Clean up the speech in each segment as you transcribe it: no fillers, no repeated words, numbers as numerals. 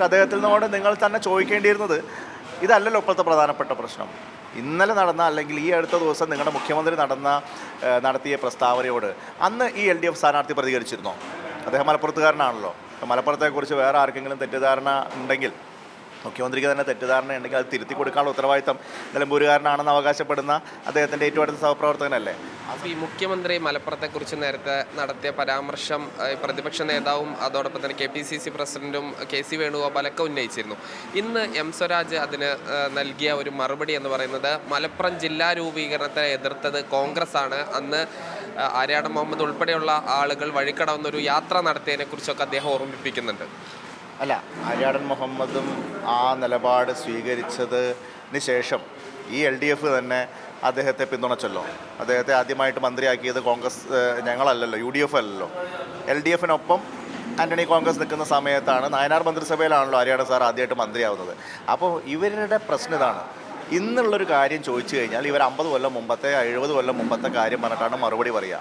പക്ഷെ അദ്ദേഹത്തിൽ നിന്നോട് നിങ്ങൾ തന്നെ ചോദിക്കേണ്ടിയിരുന്നത് ഇതല്ലല്ലോ ഇപ്പോഴത്തെ പ്രധാനപ്പെട്ട പ്രശ്നം. ഇന്നലെ നടന്ന അല്ലെങ്കിൽ ഈ അടുത്ത ദിവസം നിങ്ങളുടെ മുഖ്യമന്ത്രി നടത്തിയ പ്രസ്താവനയോട് അന്ന് ഈ LDF സ്ഥാനാർത്ഥി പ്രതികരിച്ചിരുന്നോ? അദ്ദേഹം മലപ്പുറത്തുകാരനാണല്ലോ. മലപ്പുറത്തെക്കുറിച്ച് വേറെ ആർക്കെങ്കിലും തെറ്റിദ്ധാരണ ഉണ്ടെങ്കിൽ, മുഖ്യമന്ത്രിക്ക് തന്നെ തെറ്റിദ്ധാരണ ഉണ്ടെങ്കിൽ അത് തിരുത്തി കൊടുക്കാനുള്ള ഉത്തരവാദിത്തം നിലമ്പൂരുകാരനാണെന്ന് അവകാശപ്പെടുന്ന അദ്ദേഹത്തിൻ്റെ ഏറ്റവും അടുത്ത സഹപ്രവർത്തകനല്ലേ? അപ്പോൾ ഈ മുഖ്യമന്ത്രി മലപ്പുറത്തെക്കുറിച്ച് നേരത്തെ നടത്തിയ പരാമർശം പ്രതിപക്ഷ നേതാവും അതോടൊപ്പം തന്നെ KPCC പ്രസിഡന്റും KC വേണുഗോപാലൊക്കെ ഉന്നയിച്ചിരുന്നു. ഇന്ന് സ്വരാജ് അതിന് നൽകിയ ഒരു മറുപടി എന്ന് പറയുന്നത് മലപ്പുറം ജില്ലാ രൂപീകരണത്തെ എതിർത്തത് കോൺഗ്രസ് ആണ്, അന്ന് ആര്യാടൻ മുഹമ്മദ് ഉൾപ്പെടെയുള്ള ആളുകൾ വഴിക്കടവുന്നൊരു യാത്ര നടത്തിയതിനെക്കുറിച്ചൊക്കെ അദ്ദേഹം ഓർമ്മിപ്പിക്കുന്നുണ്ട്. അല്ല, ആര്യാടൻ മുഹമ്മദും ആ നിലപാട് സ്വീകരിച്ചതിന് ശേഷം ഈ LDF തന്നെ അദ്ദേഹത്തെ പിന്തുണച്ചല്ലോ. അദ്ദേഹത്തെ ആദ്യമായിട്ട് മന്ത്രിയാക്കിയത് കോൺഗ്രസ്, ഞങ്ങളല്ലല്ലോ, UDF അല്ലല്ലോ. LDFിനൊപ്പം ആൻ്റണി കോൺഗ്രസ് നിൽക്കുന്ന സമയത്താണ്. നായനാർ മന്ത്രിസഭയിലാണല്ലോ ആര്യാടൻ സാർ ആദ്യമായിട്ട് മന്ത്രിയാവുന്നത്. അപ്പോൾ ഇവരുടെ പ്രശ്നം ഇതാണ്. ഇന്നുള്ളൊരു കാര്യം ചോദിച്ചു കഴിഞ്ഞാൽ ഇവർ 50 കൊല്ലം മുമ്പത്തെ 70 കൊല്ലം മുമ്പത്തെ കാര്യം പറഞ്ഞിട്ടാണ് മറുപടി പറയുക.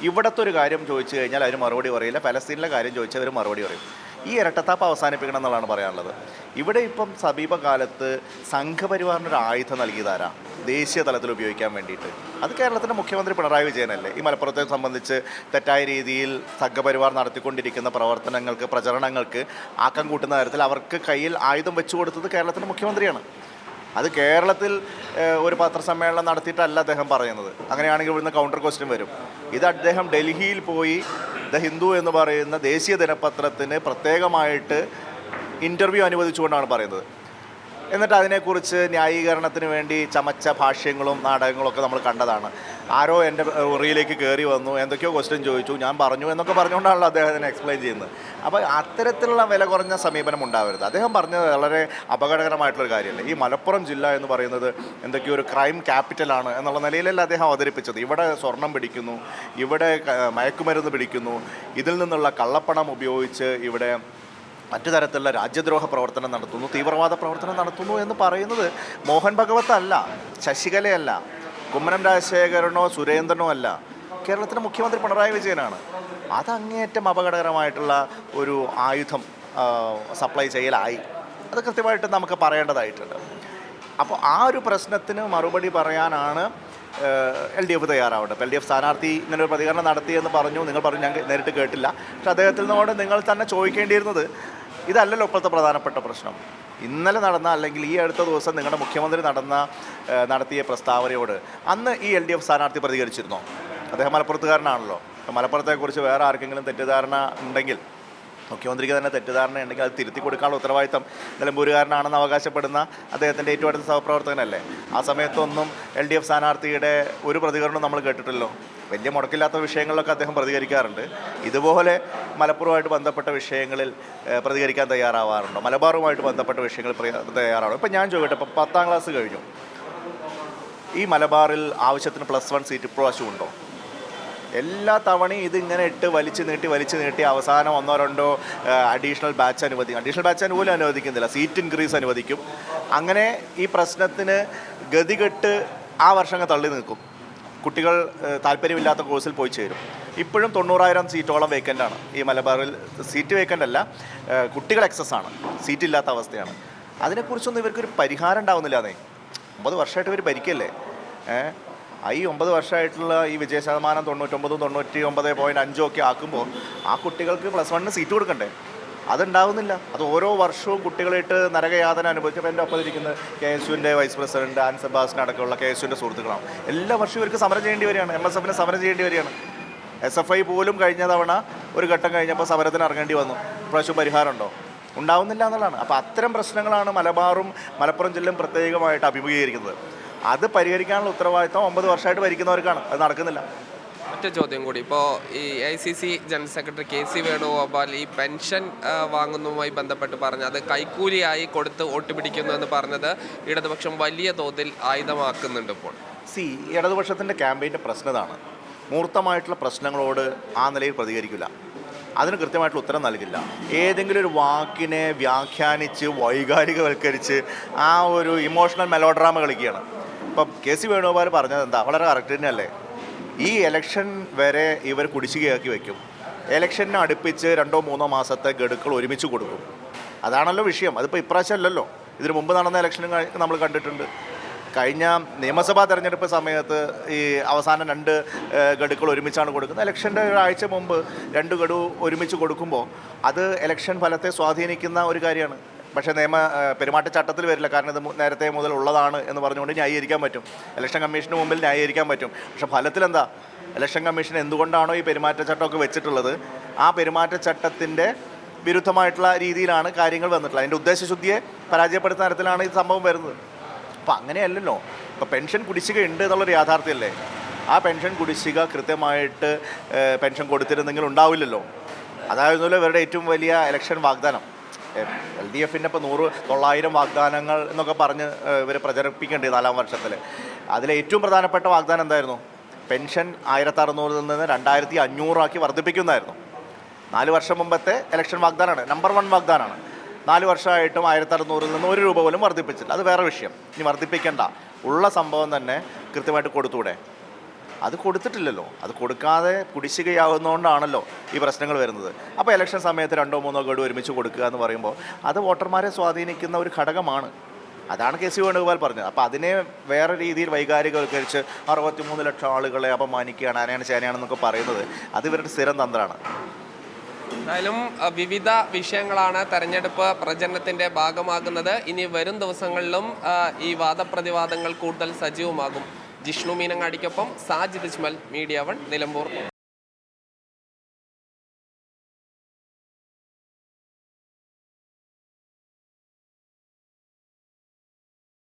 ഇവിടുത്തെ ഒരു കാര്യം ചോദിച്ചു കഴിഞ്ഞാൽ അതിന് മറുപടി പറയില്ല. പലസ്തീനിലെ കാര്യം ചോദിച്ചാൽ അവർ മറുപടി പറയും. ഈ ഇരട്ടത്താപ്പ് അവസാനിപ്പിക്കണം എന്നുള്ളതാണ് പറയാനുള്ളത്. ഇവിടെ ഇപ്പം സമീപകാലത്ത് സംഘപരിവാറിനൊരു ആയുധം നൽകിയതാരാ ദേശീയ തലത്തിൽ ഉപയോഗിക്കാൻ വേണ്ടിയിട്ട്? അത് കേരളത്തിൻ്റെ മുഖ്യമന്ത്രി പിണറായി വിജയനല്ലേ. ഈ മലപ്പുറത്തെ സംബന്ധിച്ച് തെറ്റായ രീതിയിൽ സംഘപരിവാർ നടത്തിക്കൊണ്ടിരിക്കുന്ന പ്രവർത്തനങ്ങൾക്ക്, പ്രചരണങ്ങൾക്ക് ആക്കം കൂട്ടുന്ന തരത്തിൽ അവർക്ക് കയ്യിൽ ആയുധം വെച്ചു കൊടുത്തത് കേരളത്തിൻ്റെ മുഖ്യമന്ത്രിയാണ്. അത് കേരളത്തിൽ ഒരു പത്രസമ്മേളനം നടത്തിയിട്ടല്ല അദ്ദേഹം പറയുന്നത്. അങ്ങനെയാണെങ്കിൽ ഇവിടുന്ന് കൗണ്ടർ ക്വസ്റ്റ്യൻ വരും. ഇത് അദ്ദേഹം ഡൽഹിയിൽ പോയി ദ ഹിന്ദു എന്ന് പറയുന്ന ദേശീയ ദിനപത്രത്തിന് പ്രത്യേകമായിട്ട് ഇൻ്റർവ്യൂ അനുവദിച്ചുകൊണ്ടാണ് പറയുന്നത്. എന്നിട്ട് അതിനെക്കുറിച്ച് ന്യായീകരണത്തിന് വേണ്ടി ചമച്ച ഭാഷ്യങ്ങളും നാടകങ്ങളൊക്കെ നമ്മൾ കണ്ടതാണ്. ആരോ എൻ്റെ മുറിയിലേക്ക് കയറി വന്നു, എന്തൊക്കെയോ ക്വസ്റ്റ്യൻ ചോദിച്ചു, ഞാൻ പറഞ്ഞു എന്നൊക്കെ പറഞ്ഞുകൊണ്ടാണല്ലോ അദ്ദേഹം അതിനെ എക്സ്പ്ലെയിൻ ചെയ്യുന്നത്. അപ്പോൾ അത്തരത്തിലുള്ള വില കുറഞ്ഞ സമീപനം ഉണ്ടാവരുത്. അദ്ദേഹം പറഞ്ഞത് വളരെ അപകടകരമായിട്ടുള്ളൊരു കാര്യമല്ലേ. ഈ മലപ്പുറം ജില്ല എന്ന് പറയുന്നത് എന്തൊക്കെയോ ഒരു ക്രൈം ക്യാപിറ്റലാണ് എന്നുള്ള നിലയിലല്ല അദ്ദേഹം അവതരിപ്പിച്ചത്. ഇവിടെ സ്വർണം പിടിക്കുന്നു, ഇവിടെ മയക്കുമരുന്ന് പിടിക്കുന്നു, ഇതിൽ നിന്നുള്ള കള്ളപ്പണം ഉപയോഗിച്ച് ഇവിടെ മറ്റു തരത്തിലുള്ള രാജ്യദ്രോഹ പ്രവർത്തനം നടത്തുന്നു, തീവ്രവാദ പ്രവർത്തനം നടത്തുന്നു എന്ന് പറയുന്നത് മോഹൻ ഭഗവത് അല്ല, ശശികലയല്ല, കുമ്മനം രാജശേഖരനോ സുരേന്ദ്രനോ അല്ല, കേരളത്തിലെ മുഖ്യമന്ത്രി പിണറായി വിജയനാണ്. അത് അങ്ങേയറ്റം അപകടകരമായിട്ടുള്ള ഒരു ആയുധം സപ്ലൈ ചെയ്യലായി. അത് കൃത്യമായിട്ട് നമുക്ക് പറയേണ്ടതായിട്ടുണ്ട്. അപ്പോൾ ആ ഒരു പ്രശ്നത്തിന് മറുപടി പറയാനാണ് LDF തയ്യാറാവേണ്ടത്. LDF സ്ഥാനാർത്ഥി ഇങ്ങനെ ഒരു പ്രതികരണം നടത്തിയെന്ന് പറഞ്ഞു, നിങ്ങൾ പറഞ്ഞു, ഞാൻ നേരിട്ട് കേട്ടില്ല. പക്ഷെ അദ്ദേഹത്തിൽ നിന്നോട് നിങ്ങൾ തന്നെ ചോദിക്കേണ്ടിയിരുന്നത് ഇതല്ലല്ലോ ഇപ്പോഴത്തെ പ്രധാനപ്പെട്ട പ്രശ്നം. ഇന്നലെ നടന്ന അല്ലെങ്കിൽ ഈ അടുത്ത ദിവസം നിങ്ങളുടെ മുഖ്യമന്ത്രി നടത്തിയ പ്രസ്താവനയോട് അന്ന് ഈ LDF സ്ഥാനാർത്ഥി പ്രതികരിച്ചിരുന്നോ? അദ്ദേഹം മലപ്പുറത്തുകാരനാണല്ലോ. മലപ്പുറത്തെക്കുറിച്ച് വേറെ ആർക്കെങ്കിലും തെറ്റിദ്ധാരണ ഉണ്ടെങ്കിൽ, മുഖ്യമന്ത്രിക്ക് തന്നെ തെറ്റിദ്ധാരണ ഉണ്ടെങ്കിൽ അത് തിരുത്തി കൊടുക്കാനുള്ള ഉത്തരവാദിത്തം നിലമ്പൂരുകാരനാണെന്ന് അവകാശപ്പെടുന്ന അദ്ദേഹത്തിൻ്റെ ഏറ്റവും അടുത്ത സഹപ്രവർത്തകനല്ലേ. ആ സമയത്തൊന്നും LDF സ്ഥാനാർത്ഥിയുടെ ഒരു പ്രതികരണവും നമ്മൾ കേട്ടിട്ടില്ലല്ലോ. വലിയ മുടക്കില്ലാത്ത വിഷയങ്ങളിലൊക്കെ അദ്ദേഹം പ്രതികരിക്കാറുണ്ട്. ഇതുപോലെ മലപ്പുറവുമായിട്ട് ബന്ധപ്പെട്ട വിഷയങ്ങളിൽ പ്രതികരിക്കാൻ തയ്യാറാവാറുണ്ടോ? മലബാറുമായിട്ട് ബന്ധപ്പെട്ട വിഷയങ്ങൾ തയ്യാറാണോ? ഇപ്പം ഞാൻ ചോദിക്കട്ടെ, ഇപ്പം 10ാം ക്ലാസ് കഴിഞ്ഞു, ഈ മലബാറിൽ ആവശ്യത്തിന് +1 സീറ്റ് ഇപ്രാവശ്യം ഉണ്ടോ? എല്ലാ തവണയും ഇതിങ്ങനെ ഇട്ട് വലിച്ചു നീട്ടി അവസാനം 1-2 അഡീഷണൽ ബാച്ച് പോലും അനുവദിക്കുന്നില്ല, സീറ്റ് ഇൻക്രീസ് അനുവദിക്കും. അങ്ങനെ ഈ പ്രശ്നത്തിന് ഗതികെട്ട് ആ വർഷങ്ങൾ തള്ളി നിൽക്കും. കുട്ടികൾ താല്പര്യമില്ലാത്ത കോഴ്സിൽ പോയി ചേരും. ഇപ്പോഴും 90,000 സീറ്റോളം വേക്കൻ്റാണ് ഈ മലബാറിൽ. സീറ്റ് വേക്കൻ്റ് അല്ല, കുട്ടികൾ എക്സസ് ആണ്, സീറ്റില്ലാത്ത അവസ്ഥയാണ്. അതിനെക്കുറിച്ചൊന്നും ഇവർക്കൊരു പരിഹാരം ഉണ്ടാവുന്നില്ലാന്നേ. 9 വർഷമായിട്ട് ഇവർ ഭരിക്കല്ലേ. ഈ 9 വർഷമായിട്ടുള്ള ഈ വിജയശതമാനം 99.5 ഒക്കെ ആക്കുമ്പോൾ ആ കുട്ടികൾക്ക് +1 സീറ്റ് കൊടുക്കണ്ടേ? അതുണ്ടാവുന്നില്ല. അത് ഓരോ വർഷവും കുട്ടികളായിട്ട് നരകയാതന അനുഭവിച്ചപ്പോൾ എൻ്റെ ഒപ്പം ഇരിക്കുന്നത് KSUവിൻ്റെ വൈസ് പ്രസിഡന്റ് ആൻ സെബാസ്റ്റ്യൻ അടക്കമുള്ള KSUവിൻ്റെ സുഹൃത്തുക്കളാണ്. എല്ലാ വർഷവും ഇവർക്ക് സമരം ചെയ്യേണ്ടി വരികയാണ്, MSFന് സമരം ചെയ്യേണ്ടി വരികയാണ്. SFI പോലും കഴിഞ്ഞ തവണ ഒരു ഘട്ടം കഴിഞ്ഞപ്പോൾ സമരത്തിന് ഇറങ്ങേണ്ടി വന്നു. ഇപ്രാവശ്യം പരിഹാരമുണ്ടോ? ഉണ്ടാവുന്നില്ല എന്നുള്ളതാണ്. അപ്പോൾ അത്തരം പ്രശ്നങ്ങളാണ് മലബാറും മലപ്പുറം ജില്ലയും പ്രത്യേകമായിട്ട് അഭിമുഖീകരിക്കുന്നത്. അത് പരിഹരിക്കാനുള്ള ഉത്തരവാദിത്തം 9 വർഷമായിട്ട് ഭരിക്കുന്നവർക്കാണ്. അത് നടക്കുന്നില്ല. ഒറ്റ ചോദ്യം കൂടി. ഇപ്പോൾ ഈ AICC general secretary KC Venugopal ഈ പെൻഷൻ വാങ്ങുന്നതുമായി ബന്ധപ്പെട്ട് പറഞ്ഞത് അത് കൈക്കൂലിയായി കൊടുത്ത് വോട്ട് പിടിക്കുന്നു എന്ന് പറഞ്ഞത് ഇടതുപക്ഷം വലിയ തോതിൽ ആയുധമാക്കുന്നുണ്ട്. ഇപ്പോൾ ഇടതുപക്ഷത്തിൻ്റെ ക്യാമ്പയിൻ്റെ പ്രശ്നം ഇതാണ്. മൂർത്തമായിട്ടുള്ള പ്രശ്നങ്ങളോട് ആ നിലയിൽ പ്രതികരിക്കില്ല, അതിന് കൃത്യമായിട്ടുള്ള ഉത്തരം നൽകില്ല. ഏതെങ്കിലും ഒരു വാക്കിനെ വ്യാഖ്യാനിച്ച് വൈകാരികവൽക്കരിച്ച് ആ ഒരു ഇമോഷണൽ മെലോഡ്രാമ കളിക്കുകയാണ്. ഇപ്പം KC വേണുഗോപാൽ പറഞ്ഞത് എന്താ, വളരെ കറക്റ്റ് തന്നെയല്ലേ. ഈ ഇലക്ഷൻ വരെ ഇവർ കുടിശ്ശികയാക്കി വയ്ക്കും. ഇലക്ഷനെ അടുപ്പിച്ച് 2-3 മാസത്തെ ഗഡുക്കൾ ഒരുമിച്ച് കൊടുക്കും. അതാണല്ലോ വിഷയം. അതിപ്പോൾ ഇപ്രാവശ്യം അല്ലല്ലോ, ഇതിനു മുമ്പ് നടന്ന ഇലക്ഷനും നമ്മൾ കണ്ടിട്ടുണ്ട്. കഴിഞ്ഞ നിയമസഭാ തെരഞ്ഞെടുപ്പ് സമയത്ത് ഈ അവസാനം 2 ഗഡുക്കൾ ഒരുമിച്ചാണ് കൊടുക്കുന്നത്. ഇലക്ഷൻ്റെ ഒരാഴ്ച മുമ്പ് 2 ഗഡു ഒരുമിച്ച് കൊടുക്കുമ്പോൾ അത് ഇലക്ഷൻ ഫലത്തെ സ്വാധീനിക്കുന്ന ഒരു കാര്യമാണ്. പക്ഷേ പെരുമാറ്റച്ചട്ടത്തിൽ വരില്ല, കാരണം ഇത് നേരത്തെ മുതൽ ഉള്ളതാണ് എന്ന് പറഞ്ഞുകൊണ്ട് ന്യായീകരിക്കാൻ പറ്റും, ഇലക്ഷൻ കമ്മീഷന് മുമ്പിൽ ന്യായീകരിക്കാൻ പറ്റും. പക്ഷേ ഫലത്തിലെന്താ, ഇലക്ഷൻ കമ്മീഷൻ എന്തുകൊണ്ടാണോ ഈ പെരുമാറ്റച്ചട്ടമൊക്കെ വെച്ചിട്ടുള്ളത്, ആ പെരുമാറ്റച്ചട്ടത്തിൻ്റെ വിരുദ്ധമായിട്ടുള്ള രീതിയിലാണ് കാര്യങ്ങൾ വന്നിട്ടുള്ളത്. അതിൻ്റെ ഉദ്ദേശശുദ്ധിയെ പരാജയപ്പെടുത്തുന്ന തരത്തിലാണ് ഈ സംഭവം വരുന്നത്. അപ്പോൾ അങ്ങനെയല്ലല്ലോ. ഇപ്പോൾ പെൻഷൻ കുടിശ്ശിക ഉണ്ട് എന്നുള്ളൊരു യാഥാർത്ഥ്യമല്ലേ. ആ പെൻഷൻ കുടിശ്ശിക കൃത്യമായിട്ട് പെൻഷൻ കൊടുത്തിരുന്നെങ്കിൽ ഉണ്ടാവില്ലല്ലോ. അതായിരുന്നല്ലോ ഇവരുടെ ഏറ്റവും വലിയ ഇലക്ഷൻ വാഗ്ദാനം. LDFൻ്റെ ഇപ്പോൾ 100-900 വാഗ്ദാനങ്ങൾ എന്നൊക്കെ പറഞ്ഞ് ഇവർ പ്രചരിപ്പിക്കേണ്ടത് 4-ാം വർഷത്തിൽ. അതിലെ ഏറ്റവും പ്രധാനപ്പെട്ട വാഗ്ദാനം എന്തായിരുന്നു? പെൻഷൻ 1600 നിന്ന് 2500 ആക്കി വർദ്ധിപ്പിക്കുന്നതായിരുന്നു. 4 വർഷം മുമ്പത്തെ ഇലക്ഷൻ വാഗ്ദാനമാണ്, നമ്പർ 1 വാഗ്ദാനമാണ്. 4 വർഷമായിട്ടും 1600 നിന്ന് 1 രൂപ പോലും വർദ്ധിപ്പിച്ചില്ല. അത് വേറെ വിഷയം. ഇനി വർദ്ധിപ്പിക്കേണ്ട, ഉള്ള സംഭവം തന്നെ കൃത്യമായിട്ട് കൊടുത്തൂടെ? അത് കൊടുത്തിട്ടില്ലല്ലോ. അത് കൊടുക്കാതെ കുടിശ്ശികയാവുന്നതുകൊണ്ടാണല്ലോ ഈ പ്രശ്നങ്ങൾ വരുന്നത്. അപ്പോൾ ഇലക്ഷൻ സമയത്ത് 2-3 ഗഡു ഒരുമിച്ച് കൊടുക്കുക എന്ന് പറയുമ്പോൾ അത് വോട്ടർമാരെ സ്വാധീനിക്കുന്ന ഒരു ഘടകമാണ്. അതാണ് KC വേണുഗോപാൽ പറഞ്ഞത്. അപ്പോൾ അതിനെ വേറെ രീതിയിൽ വൈകാരികവൽക്കരിച്ച് 63 ലക്ഷം ആളുകളെ അപമാനിക്കുകയാണ്, ആനയാണ് ചേനയാണെന്നൊക്കെ പറയുന്നത് അത് ഇവരുടെ സ്ഥിരം തന്ത്രമാണ്. എന്തായാലും വിവിധ വിഷയങ്ങളാണ് തെരഞ്ഞെടുപ്പ് പ്രചരണത്തിൻ്റെ ഭാഗമാകുന്നത്. ഇനി വരും ദിവസങ്ങളിലും ഈ വാദപ്രതിവാദങ്ങൾ കൂടുതൽ സജീവമാകും. ജിഷ്ണു മീനങ്ങാടിക്കൊപ്പം സാജിദ് ഇസ്മൽ, മീഡിയ 1, നിലമ്പൂർ.